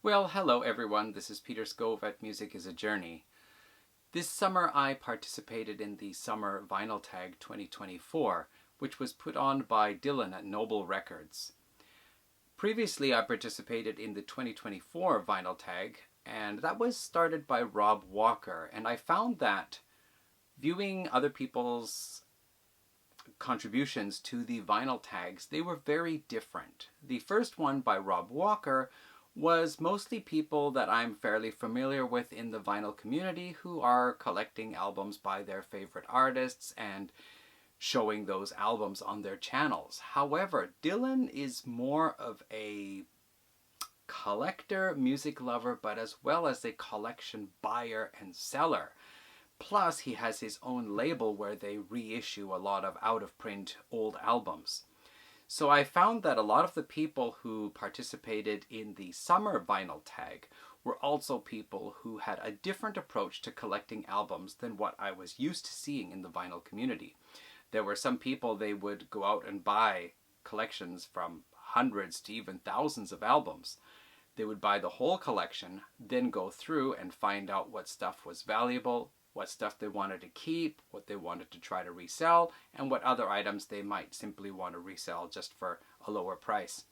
Well, hello everyone, this is Peter Scove at Music is a Journey. This summer I participated in the Summer Vinyl Tag 2024, which was put on by Dylan at Noble Records. Previously I participated in the 2024 Vinyl Tag, and that was started by Rob Walker, and I found that viewing other people's contributions to the vinyl tags, they were very different. The first one by Rob Walker was mostly people that I'm fairly familiar with in the vinyl community who are collecting albums by their favorite artists and showing those albums on their channels. However, Dylan is more of a collector, music lover, but as well as a collection buyer and seller. Plus, he has his own label where they reissue a lot of out-of-print old albums. So I found that a lot of the people who participated in the summer vinyl tag were also people who had a different approach to collecting albums than what I was used to seeing in the vinyl community. There were some people, they would go out and buy collections from hundreds to even thousands of albums. They would buy the whole collection, then go through and find out what stuff was valuable, what stuff they wanted to keep, what they wanted to try to resell, and what other items they might simply want to resell just for a lower price.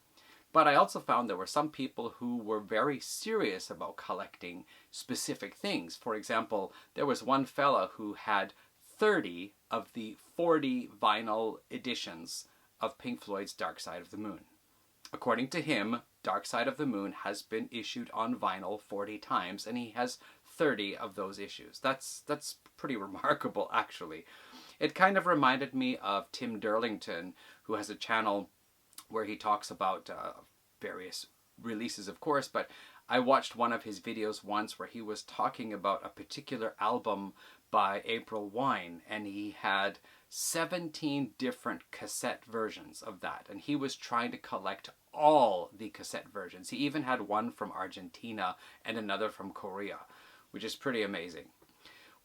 But I also found there were some people who were very serious about collecting specific things. For example, there was one fella who had 30 of the 40 vinyl editions of Pink Floyd's Dark Side of the Moon. According to him, Dark Side of the Moon has been issued on vinyl 40 times, and he has 30 of those issues. That's pretty remarkable, actually. It kind of reminded me of Tim Derlington, who has a channel where he talks about various releases, of course, but I watched one of his videos once where he was talking about a particular album by April Wine, and he had 17 different cassette versions of that, and he was trying to collect all the cassette versions. He even had one from Argentina and another from Korea, which is pretty amazing.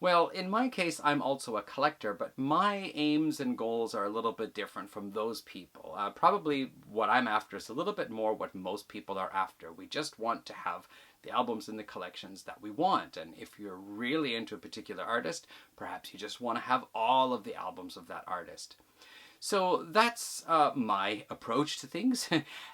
Well, in my case, I'm also a collector, but my aims and goals are a little bit different from those people. Probably what I'm after is a little bit more what most people are after. We just want to have the albums in the collections that we want, and if you're really into a particular artist, perhaps you just want to have all of the albums of that artist. So that's my approach to things,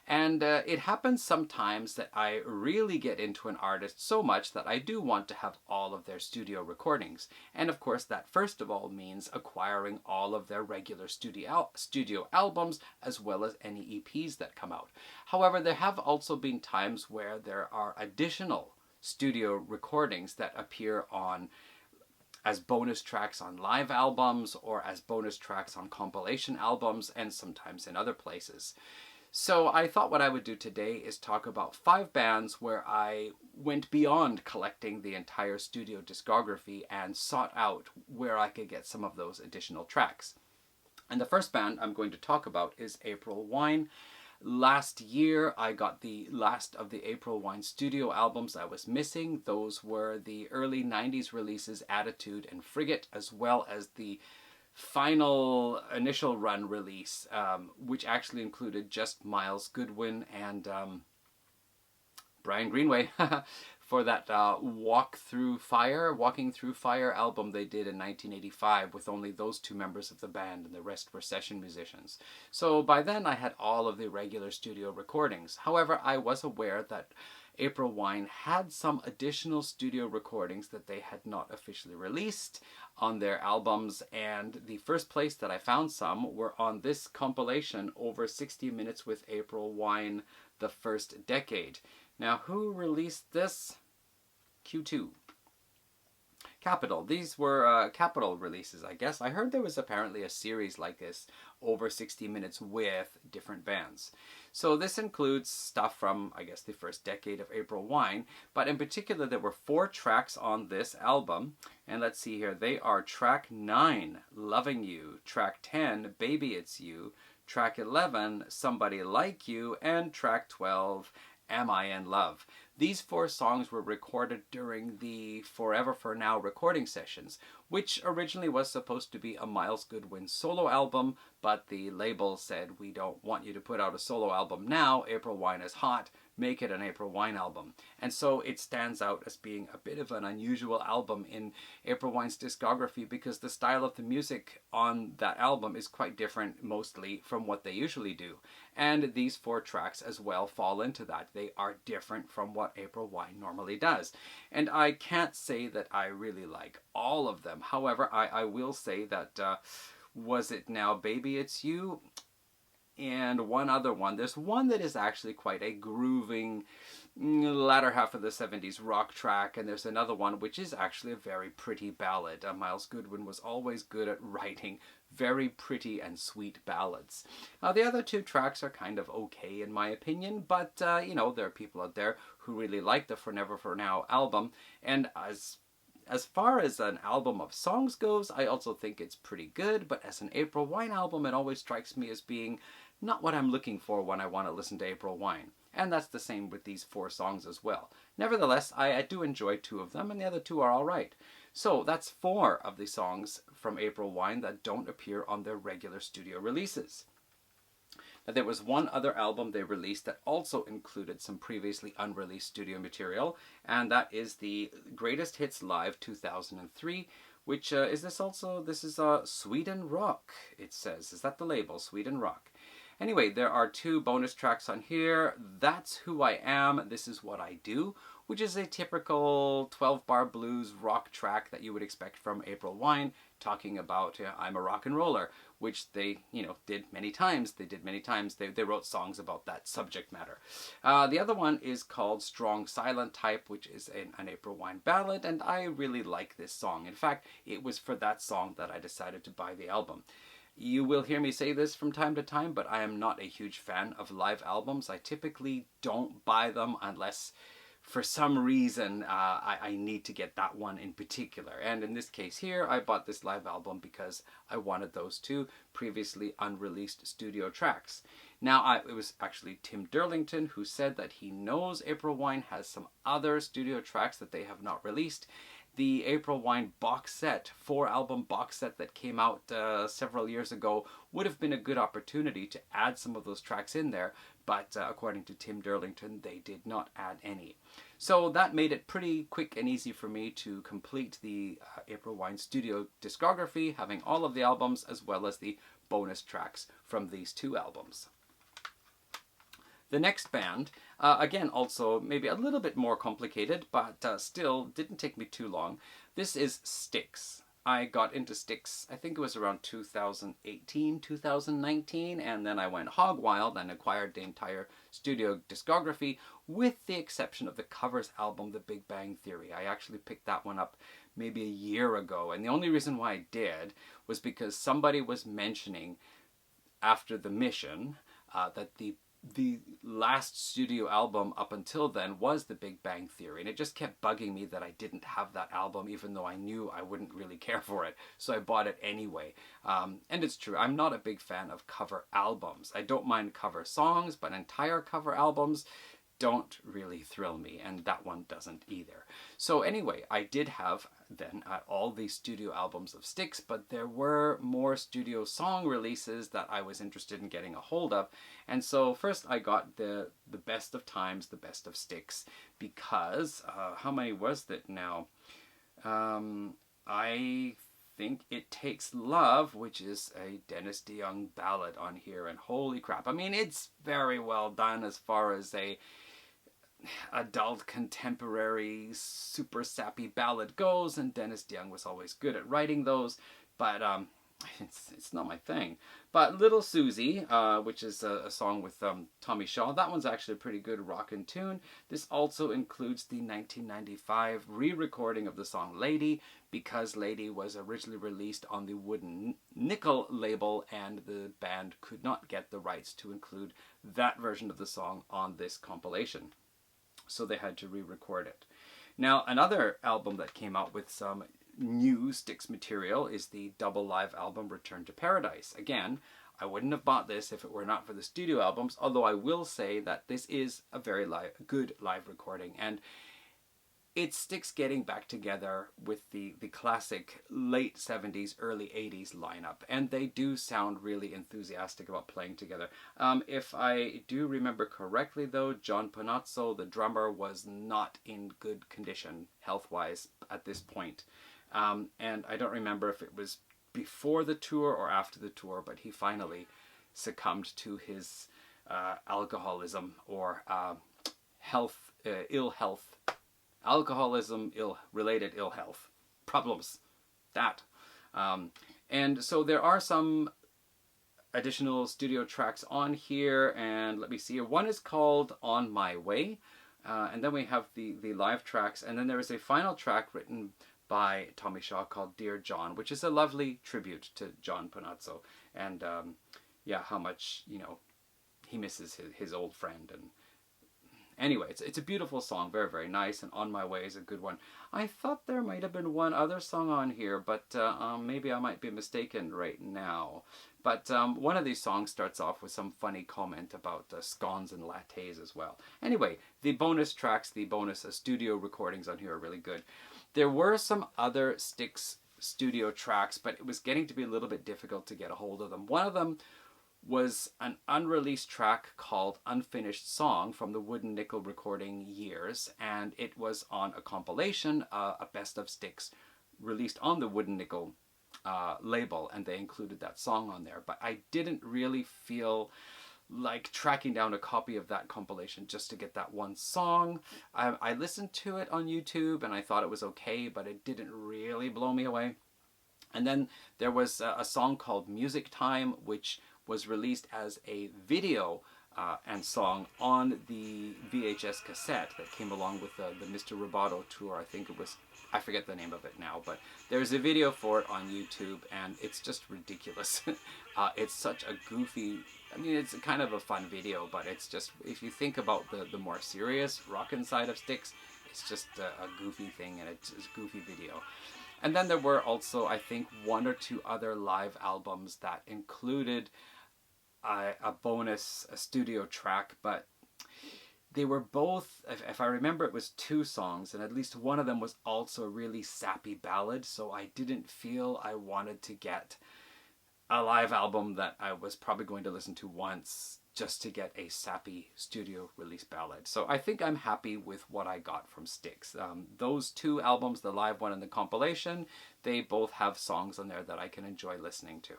and it happens sometimes that I really get into an artist so much that I do want to have all of their studio recordings. And of course that first of all means acquiring all of their regular studio albums as well as any EPs that come out. However, there have also been times where there are additional studio recordings that appear on as bonus tracks on live albums or as bonus tracks on compilation albums and sometimes in other places. So I thought what I would do today is talk about 5 bands where I went beyond collecting the entire studio discography and sought out where I could get some of those additional tracks. And the first band I'm going to talk about is April Wine. Last year, I got the last of the April Wine studio albums I was missing. Those were the early 90s releases, Attitude and Frigate, as well as the final initial run release, which actually included just Miles Goodwin and Brian Greenway for that Walking Through Fire album they did in 1985 with only those 2 members of the band, and the rest were session musicians. So by then I had all of the regular studio recordings. However, I was aware that April Wine had some additional studio recordings that they had not officially released on their albums, and the first place that I found some were on this compilation, Over 60 Minutes with April Wine, The First Decade. Now, who released this? Q2. Capitol. These were Capitol releases, I guess. I heard there was apparently a series like this, Over 60 Minutes with different bands. So this includes stuff from, I guess, the first decade of April Wine, but in particular there were 4 tracks on this album, and let's see here. They are track 9, Loving You, track 10, Baby It's You, track 11, Somebody Like You, and track 12, Am I in Love? These 4 songs were recorded during the Forever For Now recording sessions, which originally was supposed to be a Miles Goodwin solo album, but the label said, we don't want you to put out a solo album now, April Wine is hot, make it an April Wine album. And so it stands out as being a bit of an unusual album in April Wine's discography, because the style of the music on that album is quite different mostly from what they usually do. And these 4 tracks as well fall into that. They are different from what April Wine normally does. And I can't say that I really like all of them. However, I will say that Was It Now Baby It's You, and one other one. There's one that is actually quite a grooving latter half of the 70s rock track, and there's another one which is actually a very pretty ballad. Miles Goodwin was always good at writing very pretty and sweet ballads. The other 2 tracks are kind of okay in my opinion, but you know, there are people out there who really like the For Never For Now album, and as far as an album of songs goes, I also think it's pretty good, but as an April Wine album, it always strikes me as being not what I'm looking for when I want to listen to April Wine. And that's the same with these 4 songs as well. Nevertheless, I do enjoy 2 of them, and the other 2 are alright. So that's 4 of the songs from April Wine that don't appear on their regular studio releases. Now, there was one other album they released that also included some previously unreleased studio material, and that is the Greatest Hits Live 2003, which is this also? This is Sweden Rock, it says. Is that the label? Sweden Rock. Anyway, there are 2 bonus tracks on here. That's Who I Am, This Is What I Do, which is a typical 12-bar blues rock track that you would expect from April Wine, talking about I'm a rock and roller, which they, did many times. They wrote songs about that subject matter. The other one is called Strong Silent Type, which is an April Wine ballad, and I really like this song. In fact, it was for that song that I decided to buy the album. You will hear me say this from time to time, but I am not a huge fan of live albums. I typically don't buy them unless for some reason I need to get that one in particular. And in this case here, I bought this live album because I wanted those 2 previously unreleased studio tracks. Now, it was actually Tim Derlington who said that he knows April Wine has some other studio tracks that they have not released. The April Wine box set, 4-album box set that came out several years ago, would have been a good opportunity to add some of those tracks in there, but according to Tim Derlington, they did not add any. So that made it pretty quick and easy for me to complete the April Wine studio discography, having all of the albums as well as the bonus tracks from these 2 albums. The next band, again, also maybe a little bit more complicated, but still didn't take me too long. This is Styx. I got into Styx, I think it was around 2018, 2019, and then I went hog wild and acquired the entire studio discography, with the exception of the covers album, The Big Bang Theory. I actually picked that one up maybe a year ago, and the only reason why I did was because somebody was mentioning after the mission that the last studio album up until then was The Big Bang Theory, and it just kept bugging me that I didn't have that album, even though I knew I wouldn't really care for it, so I bought it anyway. And it's true, I'm not a big fan of cover albums. I don't mind cover songs, but entire cover albums don't really thrill me, and that one doesn't either. So anyway, I did have then all these studio albums of Styx, but there were more studio song releases that I was interested in getting a hold of. And so first I got the Best of Times, the Best of Styx, because how many was it now? I think It Takes Love, which is a Dennis DeYoung ballad on here, and holy crap, I mean, it's very well done as far as a adult contemporary super sappy ballad goes, and Dennis DeYoung was always good at writing those, but it's not my thing. But Little Susie, which is a song with Tommy Shaw, that one's actually a pretty good rockin' tune. This also includes the 1995 re-recording of the song Lady, because Lady was originally released on the Wooden Nickel label, and the band could not get the rights to include that version of the song on this compilation, so they had to re-record it. Now, another album that came out with some new Styx material is the double live album Return to Paradise. Again, I wouldn't have bought this if it were not for the studio albums, although I will say that this is a very good live recording. And It's Styx getting back together with the classic late 70s, early 80s lineup. And they do sound really enthusiastic about playing together. If I do remember correctly, though, John Panazzo, the drummer, was not in good condition health-wise at this point. And I don't remember if it was before the tour or after the tour, but he finally succumbed to his alcoholism or ill health. Alcoholism, related ill health problems. And so there are some additional studio tracks on here, and let me see. One is called On My Way, and then we have the live tracks, and then there is a final track written by Tommy Shaw called Dear John, which is a lovely tribute to John Panazzo, and yeah, how much, you know, he misses his old friend. And anyway, it's a beautiful song, very, very nice, and On My Way is a good one. I thought there might have been one other song on here, but maybe I might be mistaken right now. But one of these songs starts off with some funny comment about scones and lattes as well. Anyway, the bonus tracks, the bonus studio recordings on here are really good. There were some other Styx studio tracks, but it was getting to be a little bit difficult to get a hold of them. One of them was an unreleased track called Unfinished Song from the Wooden Nickel recording years, and it was on a compilation, a Best of Styx, released on the Wooden Nickel label, and they included that song on there. But I didn't really feel like tracking down a copy of that compilation just to get that one song. I listened to it on YouTube, and I thought it was okay, but it didn't really blow me away. And then there was a song called Music Time, which was released as a video and song on the VHS cassette that came along with the Mr. Roboto tour. I think it was, I forget the name of it now, but there's a video for it on YouTube, and it's just ridiculous. It's such a goofy, I mean, it's kind of a fun video, but it's just, if you think about the more serious rockin' side of Styx, it's just a goofy thing, and it's a goofy video. And then there were also, I think, one or two other live albums that included a bonus, a studio track, but they were both, if I remember, it was two songs, and at least one of them was also a really sappy ballad, so I didn't feel I wanted to get a live album that I was probably going to listen to once just to get a sappy studio release ballad. So I think I'm happy with what I got from Styx. Those two albums, the live one and the compilation, they both have songs on there that I can enjoy listening to.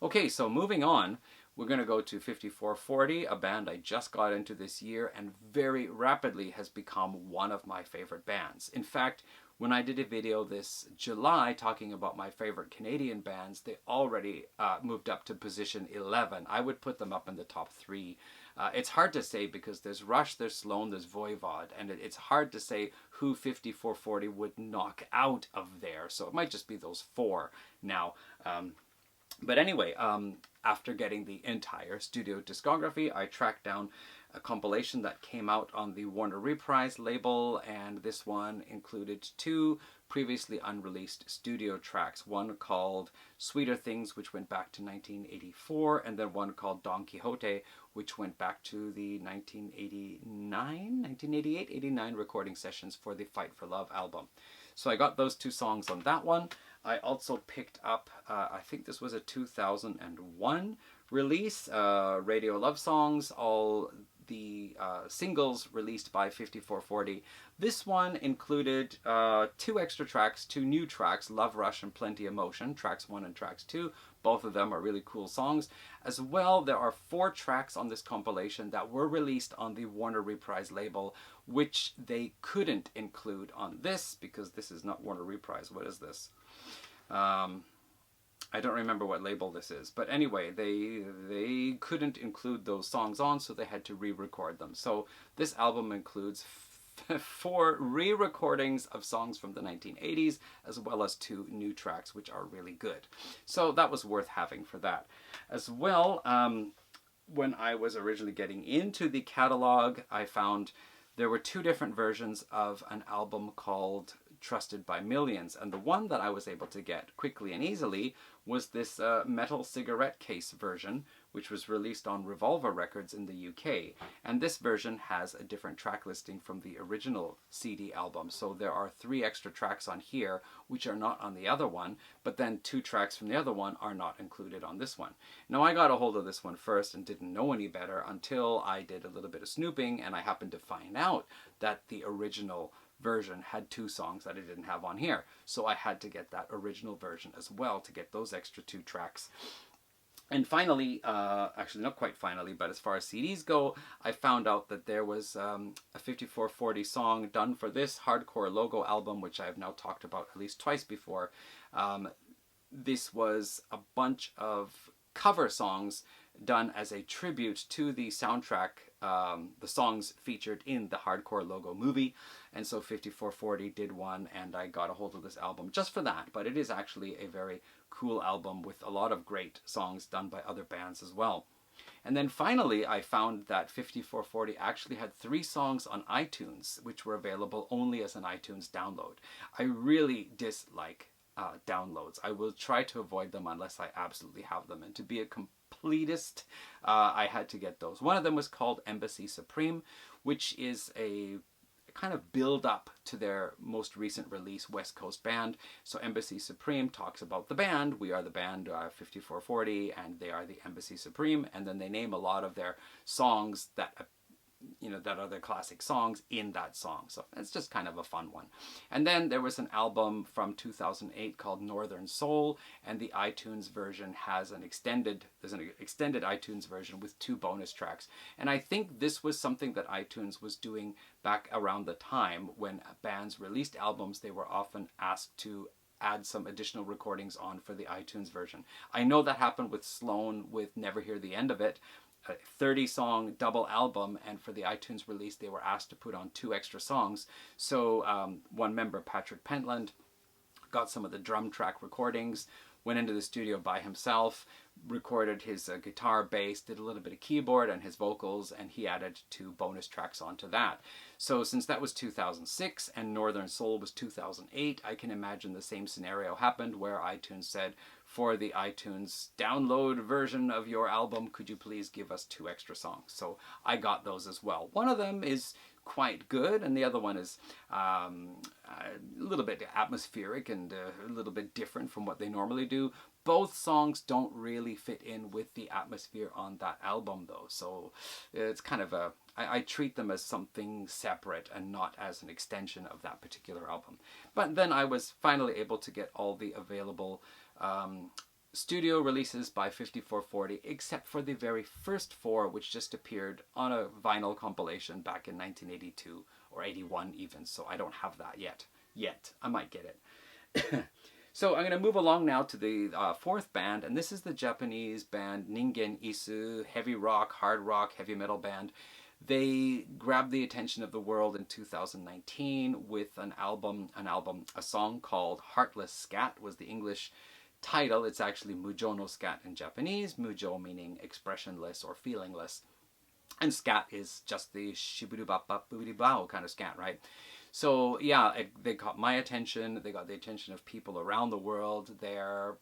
Okay, so moving on, we're going to go to 5440, a band I just got into this year and very rapidly has become one of my favorite bands. In fact, when I did a video this July talking about my favorite Canadian bands, they already moved up to position 11. I would put them up in the top 3. It's hard to say because there's Rush, there's Sloan, there's Voivod, and it's hard to say who 5440 would knock out of there. So it might just be those 4 now. But anyway, after getting the entire studio discography, I tracked down a compilation that came out on the Warner Reprise label, and this one included 2 previously unreleased studio tracks. One called Sweeter Things, which went back to 1984, and then one called Don Quixote, which went back to the 1988, 89 recording sessions for the Fight for Love album. So I got those 2 songs on that one. I also picked up, I think this was a 2001 release, Radio Love Songs, all the singles released by 5440. This one included 2 extra tracks, 2 new tracks, Love Rush and Plenty Emotion, tracks 1 and tracks 2. Both of them are really cool songs. As well, there are 4 tracks on this compilation that were released on the Warner Reprise label, which they couldn't include on this because this is not Warner Reprise. What is this? I don't remember what label this is, but anyway, they couldn't include those songs on, so they had to re-record them. So this album includes 4 re-recordings of songs from the 1980s, as well as 2 new tracks, which are really good. So that was worth having for that. As well, when I was originally getting into the catalog, I found there were 2 different versions of an album called Trusted by Millions, and the one that I was able to get quickly and easily was this metal cigarette case version, which was released on Revolver Records in the UK. And this version has a different track listing from the original CD album. So there are 3 extra tracks on here, which are not on the other one, but then 2 tracks from the other one are not included on this one. Now, I got a hold of this one first and didn't know any better until I did a little bit of snooping, and I happened to find out that the original version had 2 songs that I didn't have on here. So I had to get that original version as well to get those extra 2 tracks. And finally, actually not quite finally, but as far as CDs go, I found out that there was a 5440 song done for this Hardcore Logo album, which I have now talked about at least twice before. This was a bunch of cover songs done as a tribute to the soundtrack, the songs featured in the Hardcore Logo movie. And so 5440 did one, and I got a hold of this album just for that. But it is actually a very cool album with a lot of great songs done by other bands as well. And then finally, I found that 5440 actually had 3 songs on iTunes, which were available only as an iTunes download. I really dislike downloads. I will try to avoid them unless I absolutely have them. And to be a completist, I had to get those. One of them was called Embassy Supreme, which is a kind of build up to their most recent release, West Coast Band. So Embassy Supreme talks about the band. We are the band 5440, and they are the Embassy Supreme. And then they name a lot of their songs that that are their classic songs in that song. So it's just kind of a fun one. And then there was an album from 2008 called Northern Soul, and the iTunes version has there's an extended iTunes version with 2 bonus tracks. And I think this was something that iTunes was doing back around the time when bands released albums. They were often asked to add some additional recordings on for the iTunes version. I know that happened with Sloan with Never Hear the End of It, a 30-song double album, and for the iTunes release they were asked to put on 2 extra songs. So one member, Patrick Pentland, got some of the drum track recordings, went into the studio by himself, recorded his guitar, bass, did a little bit of keyboard and his vocals, and he added 2 bonus tracks onto that. So since that was 2006 and Northern Soul was 2008, I can imagine the same scenario happened where iTunes said, for the iTunes download version of your album, could you please give us 2 extra songs? So I got those as well. One of them is quite good, and the other one is a little bit atmospheric and a little bit different from what they normally do. Both songs don't really fit in with the atmosphere on that album though, so it's kind of I treat them as something separate and not as an extension of that particular album. But then I was finally able to get all the available studio releases by 5440, except for the very first 4, which just appeared on a vinyl compilation back in 1982 or 81 even, so I don't have that yet. I might get it. So I'm going to move along now to the 4th band, and this is the Japanese band Ningen Isu, heavy rock, hard rock, heavy metal band. They grabbed the attention of the world in 2019 with a song called Heartless Scat was the English title. It's actually Mujo no Scat in Japanese, Mujo meaning expressionless or feelingless. And scat is just the shiburu-bap-bap-boobity-bow kind of scat, right? So yeah, they caught my attention. They got the attention of people around the world. Their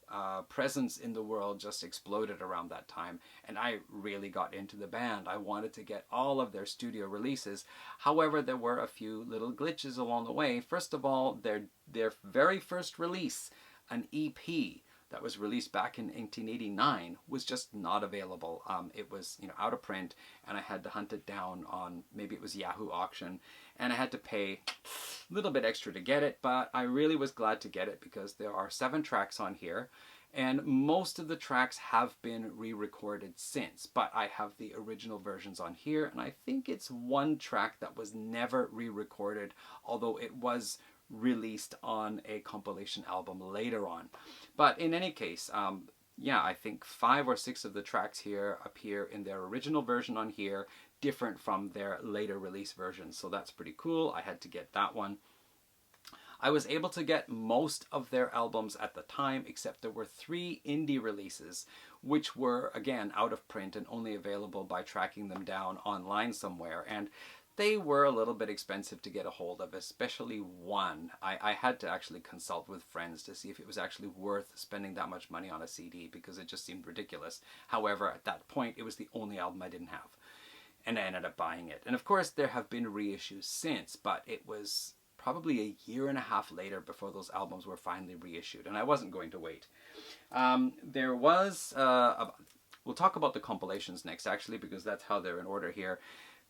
presence in the world just exploded around that time. And I really got into the band. I wanted to get all of their studio releases. However, there were a few little glitches along the way. First of all, their very first release, an EP, that was released back in 1989 was just not available. It was out of print, and I had to hunt it down on, maybe it was Yahoo Auction, and I had to pay a little bit extra to get it, but I really was glad to get it because there are 7 tracks on here, and most of the tracks have been re-recorded since, but I have the original versions on here, and I think it's 1 track that was never re-recorded, although it was released on a compilation album later on. But in any case, yeah, I think 5 or 6 of the tracks here appear in their original version on here, different from their later release version. So that's pretty cool. I had to get that one. I was able to get most of their albums at the time, except there were 3 indie releases, which were, again, out of print and only available by tracking them down online somewhere. And they were a little bit expensive to get a hold of, especially one. I had to actually consult with friends to see if it was actually worth spending that much money on a CD, because it just seemed ridiculous. However, at that point, it was the only album I didn't have, and I ended up buying it. And of course, there have been reissues since, but it was probably a year and a half later before those albums were finally reissued, and I wasn't going to wait. There was, we'll talk about the compilations next, actually, because that's how they're in order here.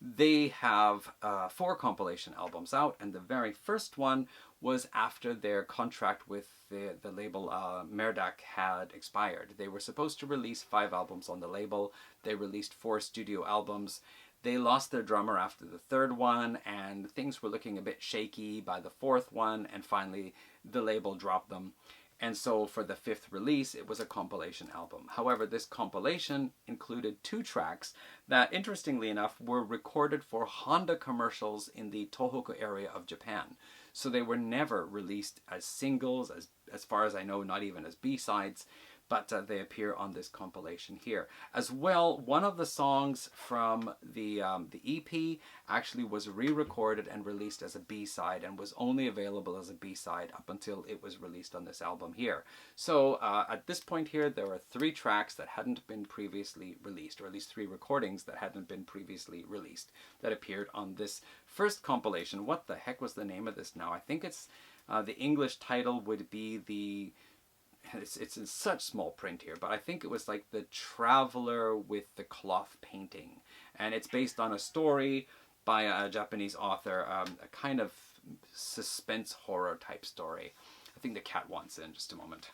They have 4 compilation albums out, and the very first one was after their contract with the label Merdak had expired. They were supposed to release 5 albums on the label. They released 4 studio albums. They lost their drummer after the 3rd one, and things were looking a bit shaky by the 4th one, and finally the label dropped them. And so for the 5th release, it was a compilation album. However, this compilation included 2 tracks that, interestingly enough, were recorded for Honda commercials in the Tohoku area of Japan. So they were never released as singles, as far as I know, not even as B-sides, but they appear on this compilation here. As well, one of the songs from the EP actually was re-recorded and released as a B-side, and was only available as a B-side up until it was released on this album here. So at this point here, there are 3 tracks that hadn't been previously released, or at least 3 recordings that hadn't been previously released, that appeared on this first compilation. What the heck was the name of this now? I think it's, the English title would be the... It's in such small print here, but I think it was like The Traveler with the Cloth Painting. And it's based on a story by a Japanese author, a kind of suspense horror type story. I think the cat wants in just a moment.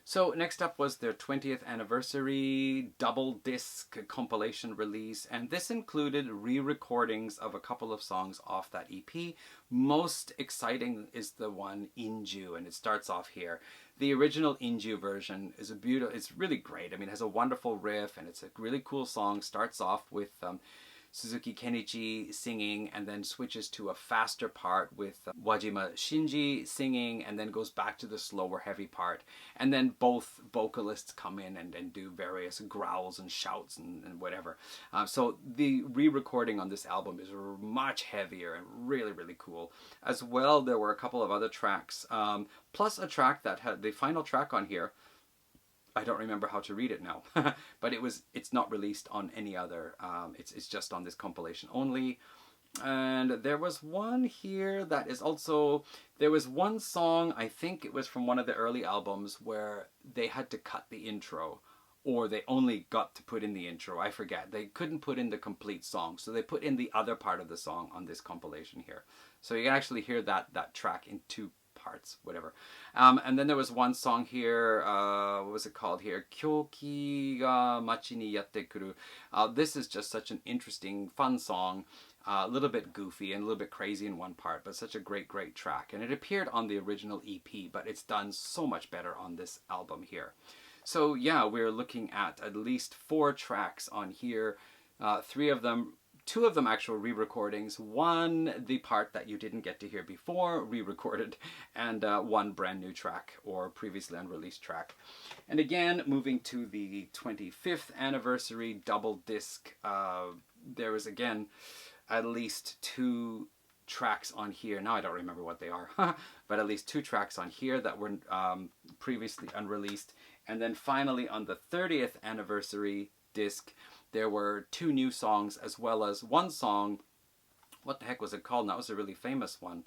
So next up was their 20th anniversary double disc compilation release, and this included re-recordings of a couple of songs off that EP. Most exciting is the one Inju, and it starts off here. The original Inju version is it's really great. I mean, it has a wonderful riff, and it's a really cool song. Starts off with Suzuki Kenichi singing, and then switches to a faster part with Wajima Shinji singing, and then goes back to the slower heavy part. And then both vocalists come in and do various growls and shouts and whatever. So the re-recording on this album is much heavier and really, really cool. As well, there were a couple of other tracks, plus a track that had the final track on here. I don't remember how to read it now, but it's not released on any other, it's just on this compilation only. And there was one here that is also, there was one song, I think it was from one of the early albums, where they had to cut the intro, or they only got to put in the intro, I forget. They couldn't put in the complete song, so they put in the other part of the song on this compilation here. So you can actually hear that track in 2 parts, whatever. And then there was one song here, what was it called here? Kyoki ga machi ni yatte kuru. This is just such an interesting, fun song. A little bit goofy and a little bit crazy in one part, but such a great, great track. And it appeared on the original EP, but it's done so much better on this album here. So yeah, we're looking at least 4 tracks on here. 3 of them, 2 of them actual re-recordings, 1 the part that you didn't get to hear before, re-recorded, and 1 brand new track or previously unreleased track. And again, moving to the 25th anniversary double disc, there was again at least 2 tracks on here. Now I don't remember what they are, but at least 2 tracks on here that were previously unreleased. And then finally on the 30th anniversary disc, there were 2 new songs, as well as 1 song. What the heck was it called? That was a really famous one.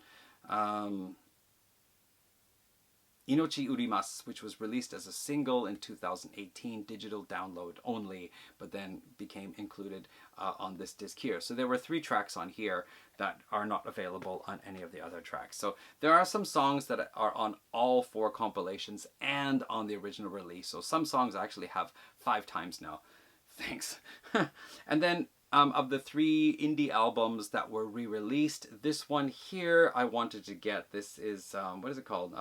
Inochi Urimasu, which was released as a single in 2018, digital download only, but then became included on this disc here. So there were 3 tracks on here that are not available on any of the other tracks. So there are some songs that are on all 4 compilations and on the original release. So some songs I actually have 5 times now. Thanks. And then of the 3 indie albums that were re-released, this one here I wanted to get. This is, what is it called?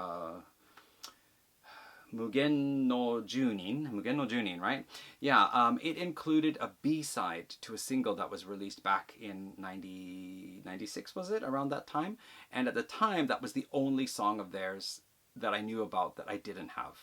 Mugen no Junin, right? Yeah, it included a B-side to a single that was released back in 96, was it? Around that time. And at the time, that was the only song of theirs that I knew about that I didn't have.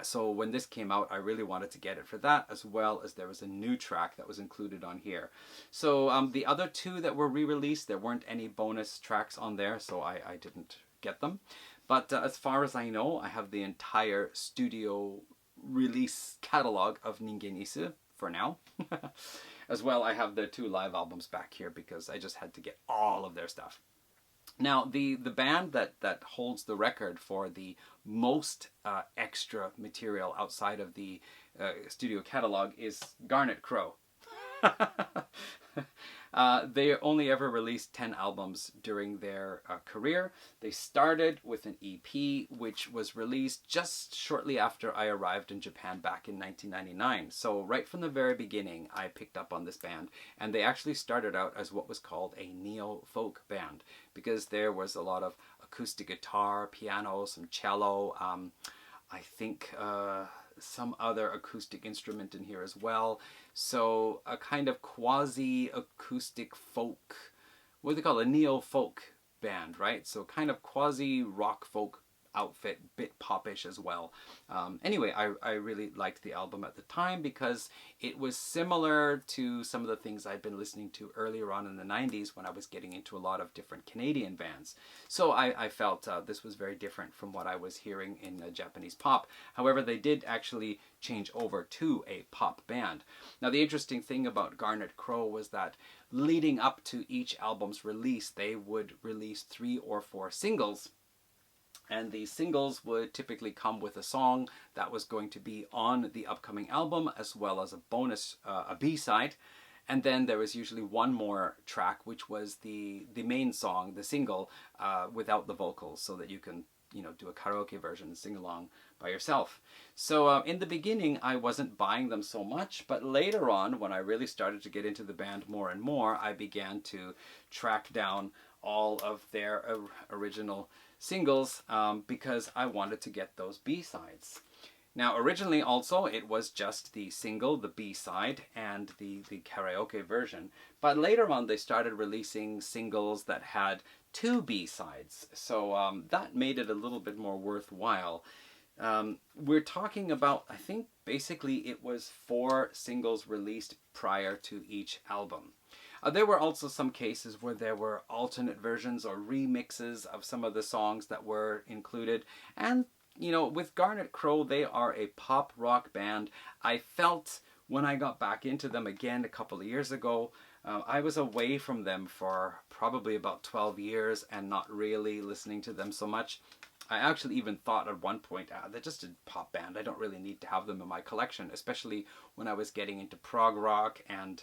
So when this came out, I really wanted to get it for that, as well as there was a new track that was included on here. So the other two that were re-released, there weren't any bonus tracks on there, so I didn't get them. But as far as I know, I have the entire studio release catalog of Ningen Isu for now. As well, I have the 2 live albums back here because I just had to get all of their stuff. Now, the band that holds the record for the most extra material outside of the studio catalog is Garnet Crow. They only ever released 10 albums during their career. They started with an EP, which was released just shortly after I arrived in Japan back in 1999. So right from the very beginning, I picked up on this band, and they actually started out as what was called a neo-folk band, because there was a lot of acoustic guitar, piano, some cello, I think some other acoustic instrument in here as well. So a kind of quasi-acoustic folk, what do they call it? A neo-folk band, right? So kind of quasi-rock folk outfit, bit popish as well. Anyway, I really liked the album at the time because it was similar to some of the things I'd been listening to earlier on in the 90s when I was getting into a lot of different Canadian bands. So I felt this was very different from what I was hearing in Japanese pop. However, they did actually change over to a pop band. Now, the interesting thing about Garnet Crow was that leading up to each album's release, they would release 3 or 4 singles. And the singles would typically come with a song that was going to be on the upcoming album, as well as a bonus, a B-side. And then there was usually one more track, which was the main song, the single, without the vocals, so that you can, you know, do a karaoke version and sing along by yourself. So in the beginning, I wasn't buying them so much, but later on, when I really started to get into the band more and more, I began to track down all of their original singles because I wanted to get those B-sides. Now, originally also, it was just the single, the B-side, and the karaoke version. But later on, they started releasing singles that had 2 B-sides. So that made it a little bit more worthwhile. We're talking about, I think, basically it was 4 singles released prior to each album. There were also some cases where there were alternate versions or remixes of some of the songs that were included. And, you know, with Garnet Crow, they are a pop rock band. I felt when I got back into them again a couple of years ago, I was away from them for probably about 12 years and not really listening to them so much. I actually even thought at one point, they're just a pop band. I don't really need to have them in my collection, especially when I was getting into prog rock and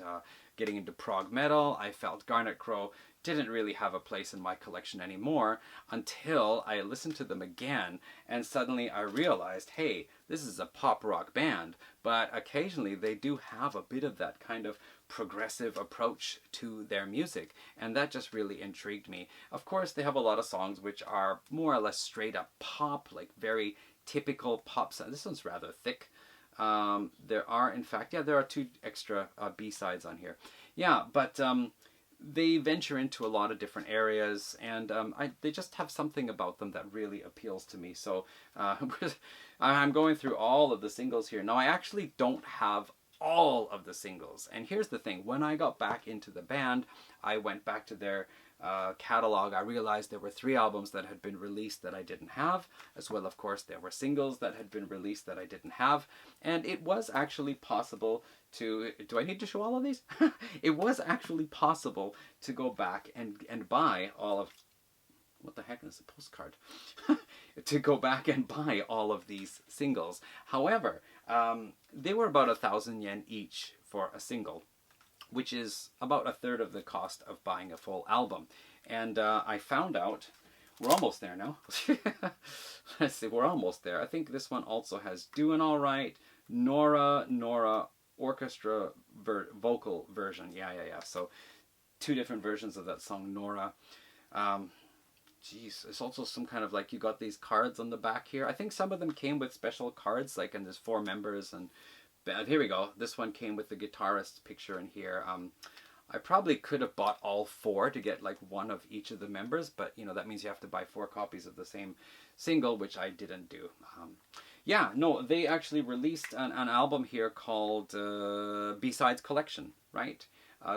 getting into prog metal. I felt Garnet Crow didn't really have a place in my collection anymore until I listened to them again, and suddenly I realized, hey, this is a pop rock band, but occasionally they do have a bit of that kind of progressive approach to their music, and that just really intrigued me. Of course, they have a lot of songs which are more or less straight up pop, like very typical pop songs. This one's rather thick. There are, in fact, there are 2 extra B-sides on here. Yeah, but they venture into a lot of different areas, and they just have something about them that really appeals to me. So I'm going through all of the singles here. Now, I actually don't have all of the singles. And here's the thing. When I got back into the band, I went back to their catalog. I realized there were 3 albums that had been released that I didn't have, as well, of course, there were singles that had been released that I didn't have. And it was actually possible to, do I need to show all of these? It was actually possible to go back and buy all of, what the heck is a postcard? To go back and buy all of these singles. However, they were about 1,000 yen each for a single, which is about 1/3 of the cost of buying a full album. And I found out, we're almost there now. Let's see, we're almost there. I think this one also has Doing All Right, Nora, orchestra vocal version. Yeah. So 2 different versions of that song, Nora. Geez, it's also some kind of like, you got these cards on the back here. I think some of them came with special cards, like, and there's 4 members, and here we go. This one came with the guitarist's picture in here. I probably could have bought all 4 to get like 1 of each of the members, but you know, that means you have to buy 4 copies of the same single, which I didn't do. Yeah, no, they actually released an album here called B-Sides Collection, right?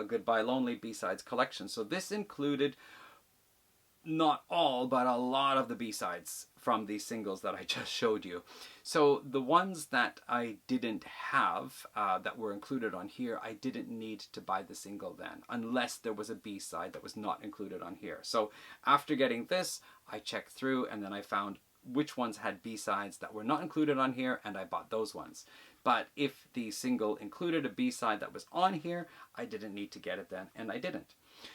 Goodbye Lonely B-Sides Collection. So this included not all, but a lot of the B-sides from these singles that I just showed you. So the ones that I didn't have, that were included on here, I didn't need to buy the single then, unless there was a B-side that was not included on here. So after getting this, I checked through and then I found which ones had B-sides that were not included on here, and I bought those ones. But if the single included a B-side that was on here, I didn't need to get it then, and I didn't.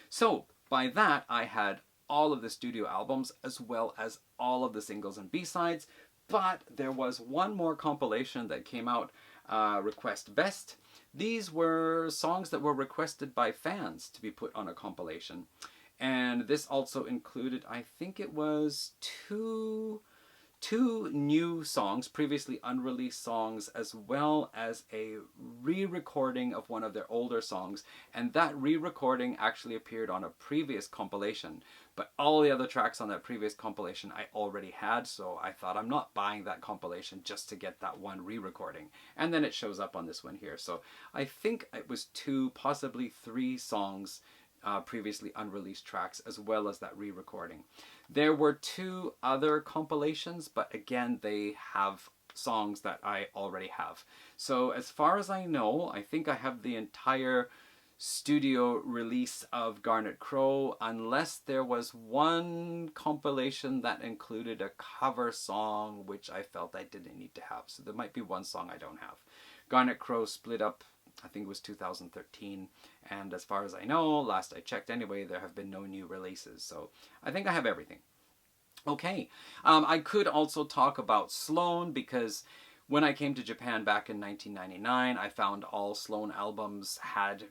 So by that, I had all of the studio albums as well as all of the singles and B-sides, but there was one more compilation that came out, Request Best. These were songs that were requested by fans to be put on a compilation, and this also included, I think it was two new songs, previously unreleased songs, as well as a re-recording of one of their older songs. And that re-recording actually appeared on a previous compilation, but all the other tracks on that previous compilation I already had, so I thought I'm not buying that compilation just to get that one re-recording. And then it shows up on this one here. So I think it was 2, possibly 3 songs, previously unreleased tracks, as well as that re-recording. There were 2 other compilations, but again, they have songs that I already have. So as far as I know, I think I have the entire studio release of Garnet Crow, unless there was one compilation that included a cover song, which I felt I didn't need to have. So there might be one song I don't have. Garnet Crow split up, I think it was 2013, and as far as I know, last I checked anyway, there have been no new releases, so I think I have everything. Okay, I could also talk about Sloan, because when I came to Japan back in 1999, I found all Sloan albums had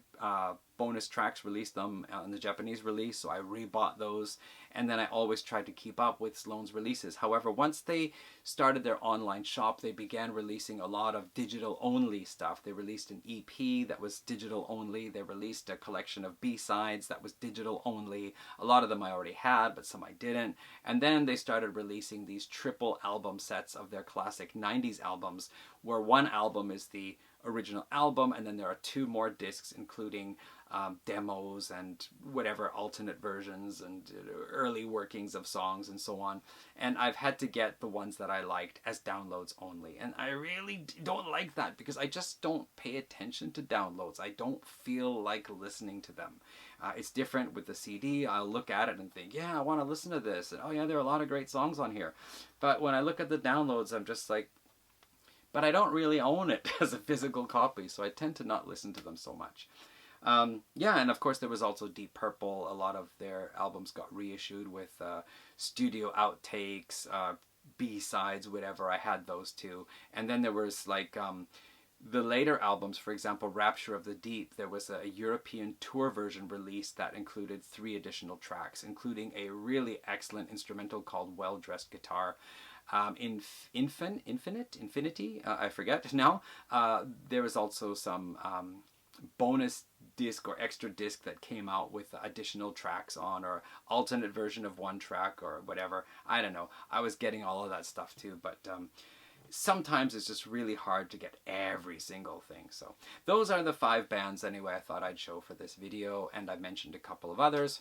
bonus tracks, released them in the Japanese release, so I rebought those, and then I always tried to keep up with Sloan's releases. However, once they started their online shop, they began releasing a lot of digital-only stuff. They released an EP that was digital-only. They released a collection of B-sides that was digital-only. A lot of them I already had, but some I didn't. And then they started releasing these triple album sets of their classic 90s albums, where one album is the original album, and then there are 2 more discs including demos and whatever alternate versions and early workings of songs and so on. And I've had to get the ones that I liked as downloads only, and I really don't like that, because I just don't pay attention to downloads. I don't feel like listening to them. It's different with the CD. I'll look at it and think, yeah, I want to listen to this, and oh yeah, there are a lot of great songs on here. But when I look at the downloads, I'm just like, but I don't really own it as a physical copy, so I tend to not listen to them so much. Yeah, and of course there was also Deep Purple. A lot of their albums got reissued with studio outtakes, B-sides, whatever. I had those too. And then there was like the later albums, for example, Rapture of the Deep. There was a European tour version released that included 3 additional tracks, including a really excellent instrumental called Well Dressed Guitar. Infinity, I forget now. There was also some bonus disc or extra disc that came out with additional tracks on, or alternate version of one track or whatever. I don't know. I was getting all of that stuff too, but sometimes it's just really hard to get every single thing. So those are the 5 bands anyway I thought I'd show for this video, and I mentioned a couple of others.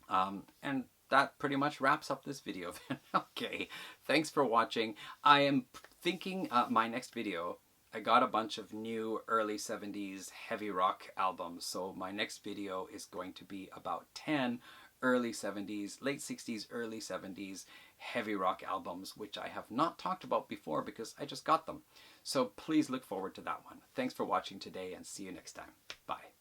And that pretty much wraps up this video then. Okay, thanks for watching. I am thinking my next video, I got a bunch of new early 70s heavy rock albums, so my next video is going to be about 10 early 70s, late 60s, early 70s heavy rock albums, which I have not talked about before because I just got them. So please look forward to that one. Thanks for watching today, and see you next time. Bye.